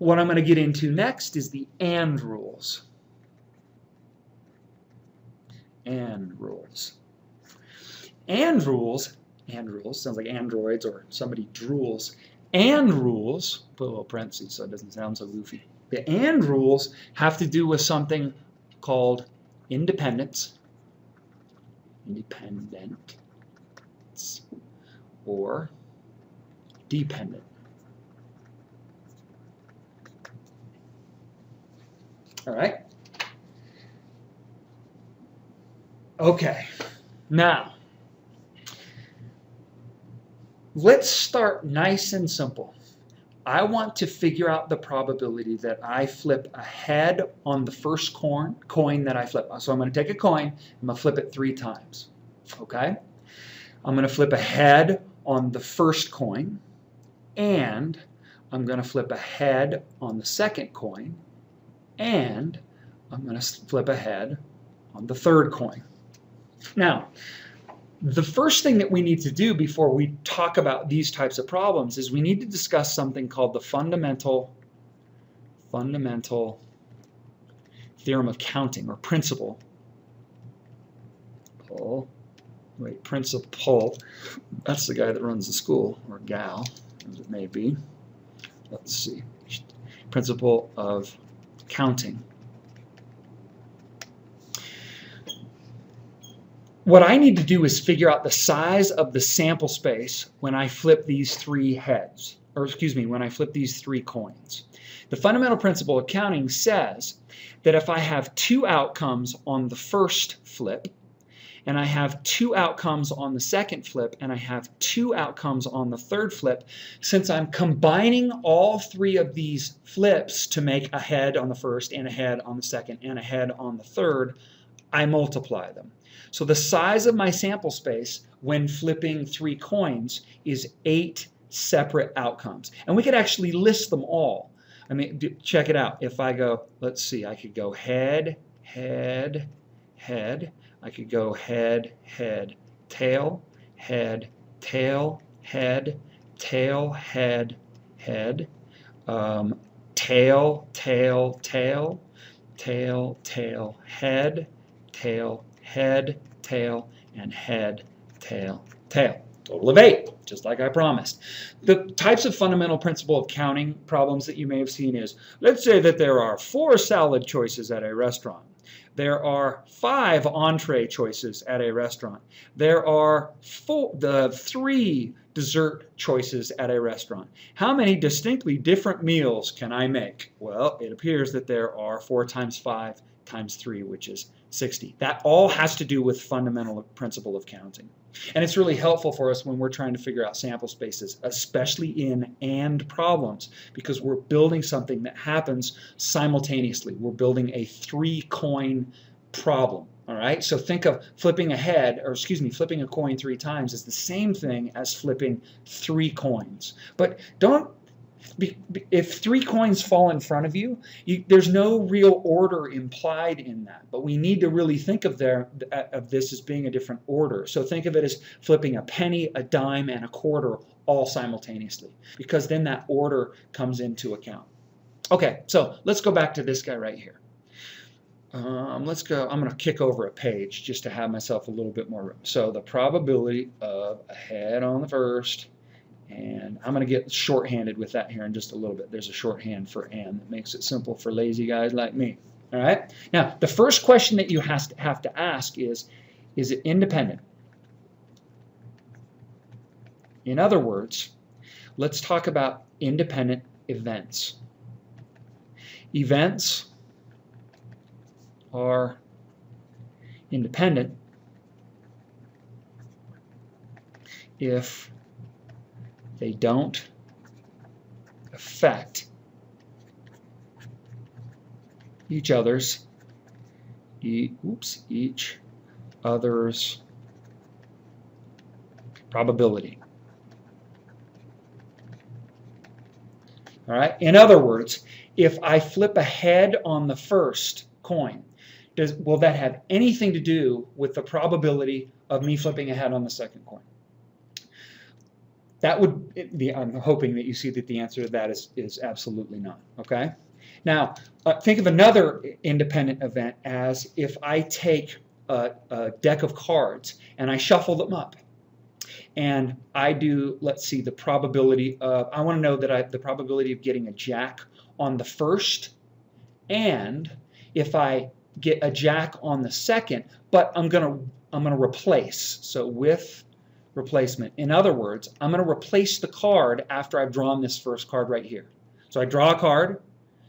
what I'm going to get into next is the AND rules. AND rules. AND rules sounds like androids or somebody drools. AND rules, put a little parentheses so it doesn't sound so goofy. The AND rules have to do with something called independence, or dependent. All right? Okay, now, let's start nice and simple. I want to figure out the probability that I flip a head on the first coin that I flip. So I'm going to take a coin, I'm going to flip it 3 times. Okay? I'm going to flip a head on the first coin, and I'm going to flip a head on the second coin, and I'm going to flip a head on the third coin. Now, the first thing that we need to do before we talk about these types of problems is we need to discuss something called the fundamental theorem of counting, or principle. Principle. That's the guy that runs the school, or gal, as it may be. Let's see. Principle of counting. What I need to do is figure out the size of the sample space when I flip these 3 heads, or excuse me, when I flip these 3 coins. The fundamental principle of counting says that if I have 2 outcomes on the first flip, and I have 2 outcomes on the second flip, and I have 2 outcomes on the third flip, since I'm combining all 3 of these flips to make a head on the first, and a head on the second, and a head on the third, I multiply them. So the size of my sample space when flipping 3 coins is 8 separate outcomes. And we could actually list them all. I mean, check it out. If I go, let's see, I could go head, head, head. I could go head, head, tail, head, tail, head, tail, head, head, tail, tail, tail, tail, tail, head, tail, head, tail, and head, tail, tail. Total of 8, just like I promised. The types of fundamental principle of counting problems that you may have seen is, let's say that there are 4 salad choices at a restaurant. There are 5 entree choices at a restaurant. There are 3 dessert choices at a restaurant. How many distinctly different meals can I make? Well, it appears that there are 4 times 5 times 3, which is 60. That all has to do with fundamental principle of counting. And it's really helpful for us when we're trying to figure out sample spaces, especially in AND problems, because we're building something that happens simultaneously. We're building a 3-coin problem. All right, so think of flipping flipping a coin 3 times is the same thing as flipping 3 coins. But if 3 coins fall in front of you, there's no real order implied in that. But we need to really think of this as being a different order. So think of it as flipping a penny, a dime, and a quarter all simultaneously, because then that order comes into account. Okay, so let's go back to this guy right here. Let's go. I'm going to kick over a page just to have myself a little bit more room. So the probability of a head on the first. And I'm going to get shorthanded with that here in just a little bit. There's a shorthand for AND that makes it simple for lazy guys like me. All right? Now, the first question that you have to ask is it independent? In other words, let's talk about independent events. Events are independent if they don't affect each other's probability. All right. In other words, if I flip a head on the first coin, will that have anything to do with the probability of me flipping a head on the second coin? That would I'm hoping that you see that the answer to that is absolutely not. Okay. Now think of another independent event as if I take a deck of cards and I shuffle them up, and I do, let's see, the probability of, I want to know that the probability of getting a jack on the first, and if I get a jack on the second, but I'm gonna replace. So with replacement, in other words, I'm going to replace the card after I've drawn this first card right here. So I draw a card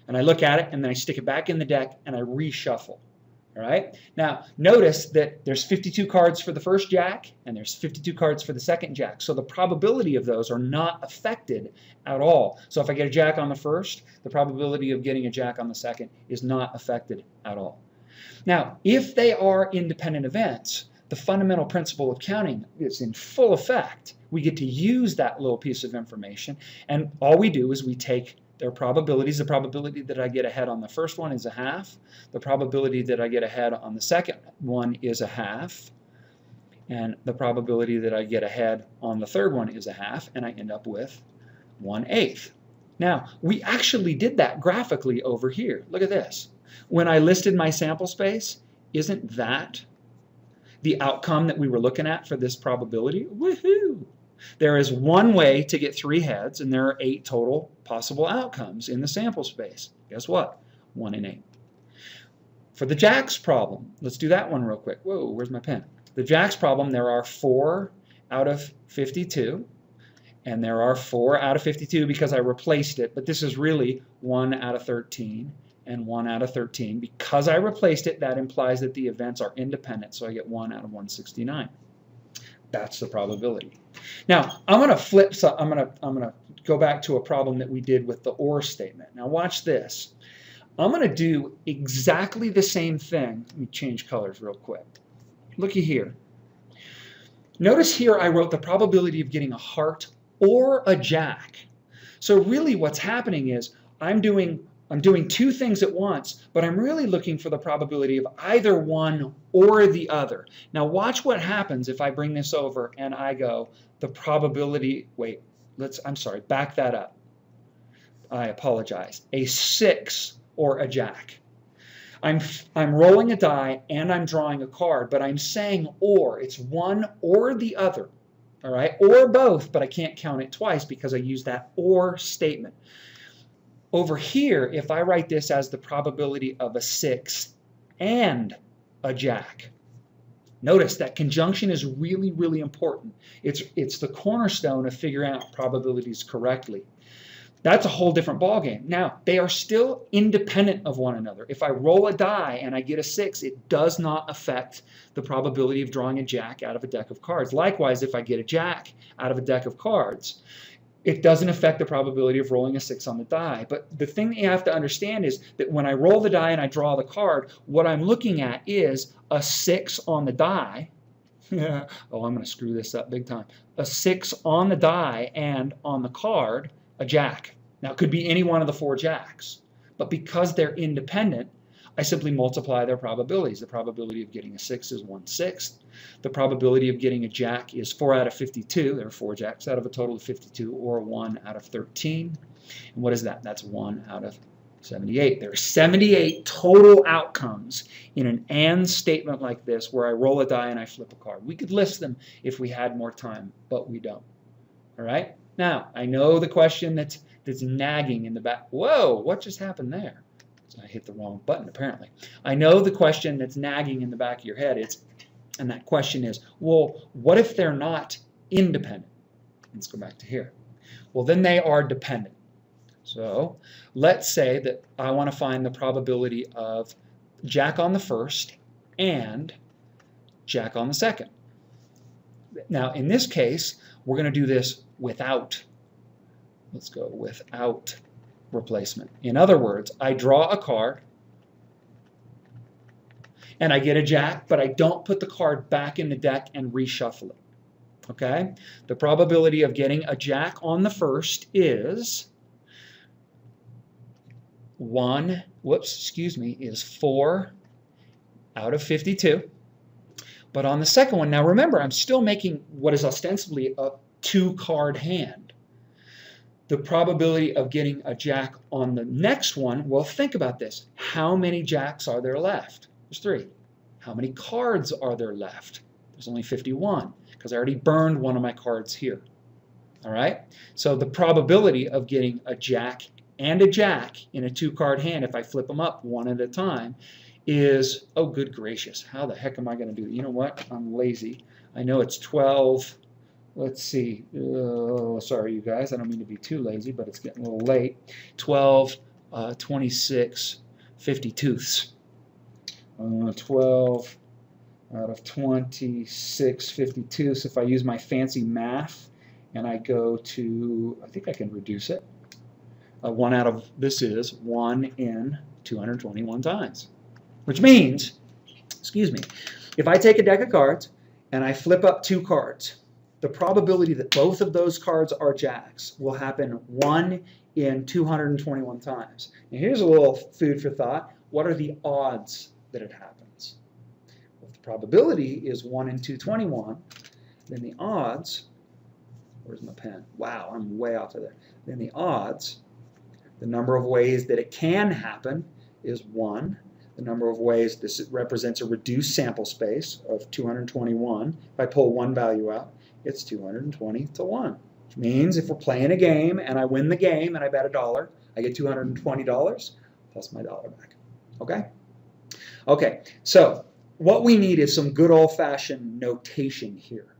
and I look at it and then I stick it back in the deck and I reshuffle. All right. Now notice that there's 52 cards for the first jack and there's 52 cards for the second jack. So the probability of those are not affected at all. So if I get a jack on the first, the probability of getting a jack on the second is not affected at all. Now, if they are independent events, the fundamental principle of counting is in full effect. We get to use that little piece of information, and all we do is we take their probabilities. The probability that I get ahead on the first one is a half. The probability that I get ahead on the second one is a half. And the probability that I get ahead on the third one is a half, and I end up with 1/8. Now, we actually did that graphically over here. Look at this. When I listed my sample space, isn't that the outcome that we were looking at for this probability? Woohoo! There is one way to get 3 heads, and there are 8 total possible outcomes in the sample space. Guess what? 1 in 8. For the jacks problem, let's do that one real quick. Whoa, where's my pen? The jacks problem, there are 4 out of 52, and there are 4 out of 52 because I replaced it, but this is really 1 out of 13. And 1 out of 13. Because I replaced it, that implies that the events are independent, so I get 1 out of 169. That's the probability. Now, I'm going to flip, so I'm going to go back to a problem that we did with the OR statement. Now, watch this. I'm going to do exactly the same thing. Let me change colors real quick. Looky here. Notice here I wrote the probability of getting a heart or a jack. So really what's happening is I'm doing 2 things at once, but I'm really looking for the probability of either one or the other. Now watch what happens if I bring this over and I go, the probability, wait, I'm sorry, back that up. I apologize. A 6 or a jack. I'm rolling a die and I'm drawing a card, but I'm saying or. It's one or the other. All right, or both, but I can't count it twice because I use that or statement. Over here, if I write this as the probability of a 6 and a jack, notice that conjunction is really, really important. It's the cornerstone of figuring out probabilities correctly. That's a whole different ballgame. Now, they are still independent of one another. If I roll a die and I get a 6, it does not affect the probability of drawing a jack out of a deck of cards. Likewise, if I get a jack out of a deck of cards, it doesn't affect the probability of rolling a 6 on the die. But the thing that you have to understand is that when I roll the die and I draw the card, what I'm looking at is a 6 on the die. Oh, I'm going to screw this up big time. A 6 on the die and on the card, a jack. Now, it could be any one of the 4 jacks. But because they're independent, I simply multiply their probabilities. The probability of getting a 6 is 1/6. The probability of getting a jack is 4 out of 52. There are 4 jacks out of a total of 52, or 1 out of 13. And what is that? That's 1 out of 78. There are 78 total outcomes in an AND statement like this where I roll a die and I flip a card. We could list them if we had more time, but we don't. All right? Now, I know the question that's nagging in the back. Whoa, what just happened there? I hit the wrong button, apparently. I know the question that's nagging in the back of your head and that question is, well, what if they're not independent? Let's go back to here. Well, then they are dependent. So let's say that I want to find the probability of jack on the first and jack on the second. Now, in this case, we're going to do this without. Let's go without replacement. In other words, I draw a card and I get a jack, but I don't put the card back in the deck and reshuffle it. Okay? The probability of getting a jack on the first is 4 out of 52. But on the second one, now remember, I'm still making what is ostensibly a two-card hand. The probability of getting a jack on the next one, well, think about this. How many jacks are there left? There's 3. How many cards are there left? There's only 51, because I already burned one of my cards here. All right? So the probability of getting a jack and a jack in a two-card hand, if I flip them up one at a time, is, oh, good gracious, how the heck am I going to do it? You know what? I'm lazy. I know it's 12. Let's see. Oh, sorry, you guys. I don't mean to be too lazy, but it's getting a little late. 12, 26, 52ths. 12 out of 26, 52ths. If I use my fancy math and I go to, I think I can reduce it. 1 out of, this is 1 in 221 times. Which means, excuse me, if I take a deck of cards and I flip up 2 cards, the probability that both of those cards are jacks will happen 1 in 221 times. And here's a little food for thought. What are the odds that it happens? Well, if the probability is 1 in 221, then the odds, where's my pen? Wow, I'm way off of there. Then the odds, the number of ways that it can happen is 1. The number of ways, this represents a reduced sample space of 221. If I pull one value out, it's 220 to 1. Which means if we're playing a game and I win the game and I bet $1, I get $220 plus my dollar back. Okay? Okay, so what we need is some good old-fashioned notation here.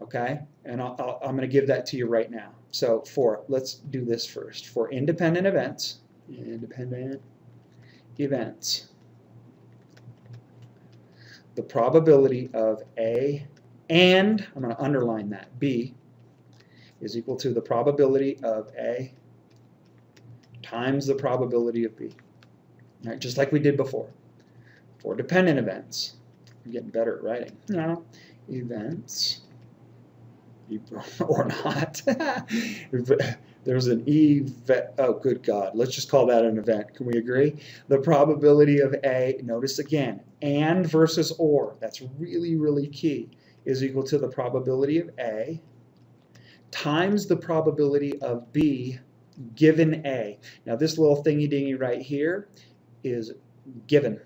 Okay? And I'm going to give that to you right now. So let's do this first. For independent events, the probability of A and, I'm going to underline that, B, is equal to the probability of A times the probability of B. All right, just like we did before. For dependent events, I'm getting better at writing. No, events, or not. There's an event. Oh, good God. Let's just call that an event. Can we agree? The probability of A, notice again, and versus or, that's really, really key, is equal to the probability of A times the probability of B given A. Now, this little thingy-dingy right here is given.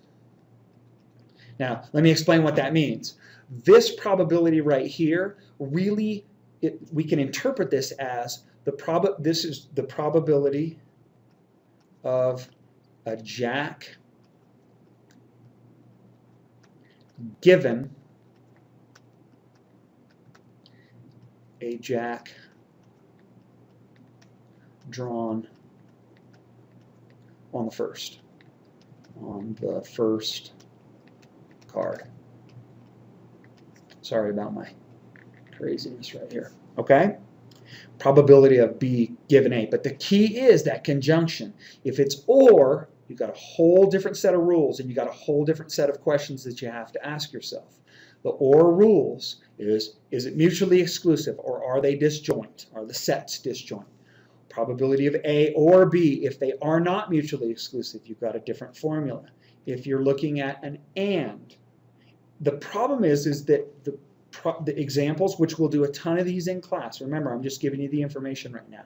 Now, let me explain what that means. This probability right here, really, we can interpret this as this is the probability of a jack given a jack drawn on the first card. Sorry about my craziness right here. Okay? Probability of B given A. But the key is that conjunction. If it's or, you've got a whole different set of rules and you've got a whole different set of questions that you have to ask yourself. The or rules is it mutually exclusive or are they disjoint? Are the sets disjoint? Probability of A or B, if they are not mutually exclusive, you've got a different formula. If you're looking at an and, the problem is that the examples, which we'll do a ton of these in class. Remember, I'm just giving you the information right now.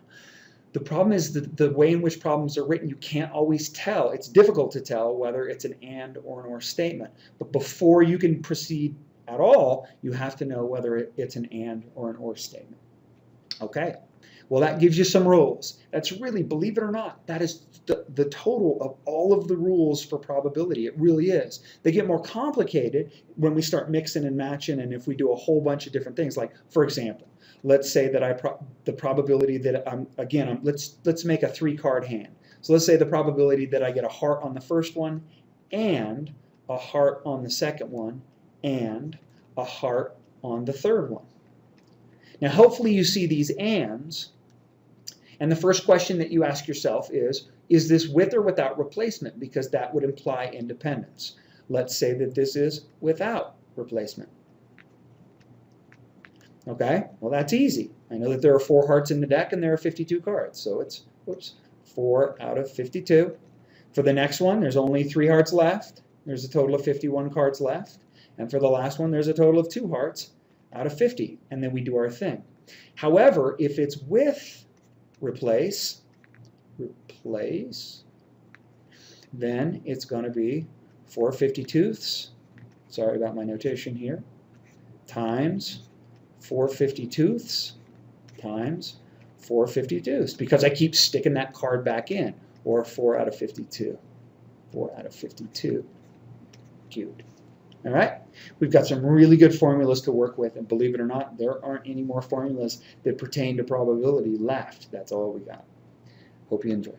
The problem is the way in which problems are written, you can't always tell. It's difficult to tell whether it's an and or an or statement. But before you can proceed at all, you have to know whether it's an and or an or statement. Okay? Well, that gives you some rules. That's really, believe it or not, that is the total of all of the rules for probability. It really is. They get more complicated when we start mixing and matching and if we do a whole bunch of different things. Like, for example, let's say that the probability that let's make a 3-card hand. So let's say the probability that I get a heart on the first one and a heart on the second one and a heart on the third one. Now, hopefully you see these ands, and the first question that you ask yourself is this with or without replacement? Because that would imply independence. Let's say that this is without replacement. Okay, well, that's easy. I know that there are 4 hearts in the deck and there are 52 cards, so it's 4 out of 52. For the next one, there's only 3 hearts left. There's a total of 51 cards left. And for the last one, there's a total of 2 hearts out of 50, and then we do our thing. However, if it's with replace, then it's going to be 4/52ths, sorry about my notation here, times 4/52ths times 4/52ths, because I keep sticking that card back in, or 4 out of 52. 4 out of 52 cubed. All right? We've got some really good formulas to work with, and believe it or not, there aren't any more formulas that pertain to probability left. That's all we got. Hope you enjoy.